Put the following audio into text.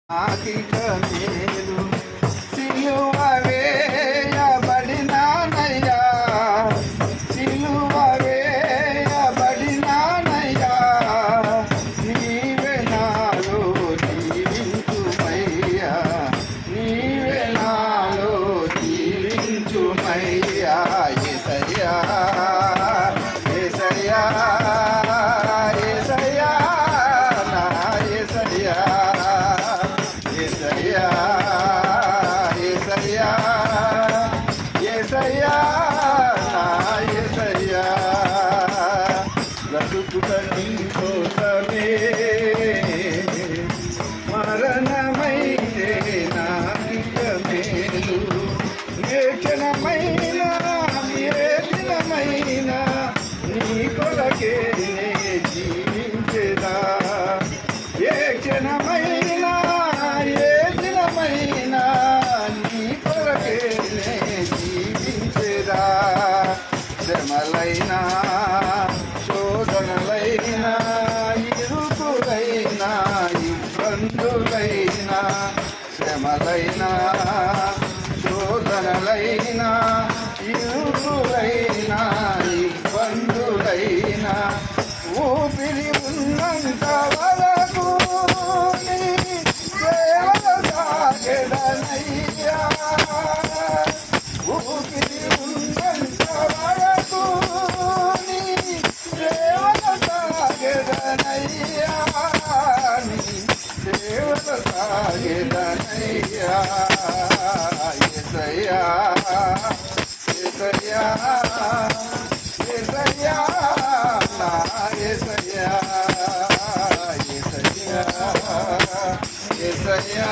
నాకిక మేలు సిలువ వేయబడినానయ్యా, సిలువ వేయబడినానయ్యా, నీవే నాలో జీవించుమయ్యా, నీవే నాలో జీవించుమయ్యా. యేసయ్యా యేసయ్యా యేసయ్యా నా యేసయ్యా యేసయ్యా యేసయ్యా యేసయ్యా నా యేసయ్యా. బ్రతుకుట నీ కోసమే మరణమైతే నాకిక మేలు, ఏ క్షణమైనా ఏ దినమైనా నీ కొరకే జీవించేదా, ఏ క్షణమైనా ఏ దినమైనా నీ కొరకే జీవించేదా. శ్రమలైనా శోధనలైనా ఇరుకులైనా ఇబ్బందులైనా, శ్రమలైనా శోధనలైనా ఇరుకులైనా ఇబ్బందులైనా, ఊపిరి ఉన్నంత వరకు నీ సేవలో సాగెదనయ్యా, ఊపిరి ఉన్నంత వరకు నీ సేవలో సాగెదనయ్యా, నీ సేవలో సాగెదనయ్యా. యేసయ్యా యేసయ్యా యేసయ్యా నా యేసయ్యా యేసయ్యా యేసయ్యా.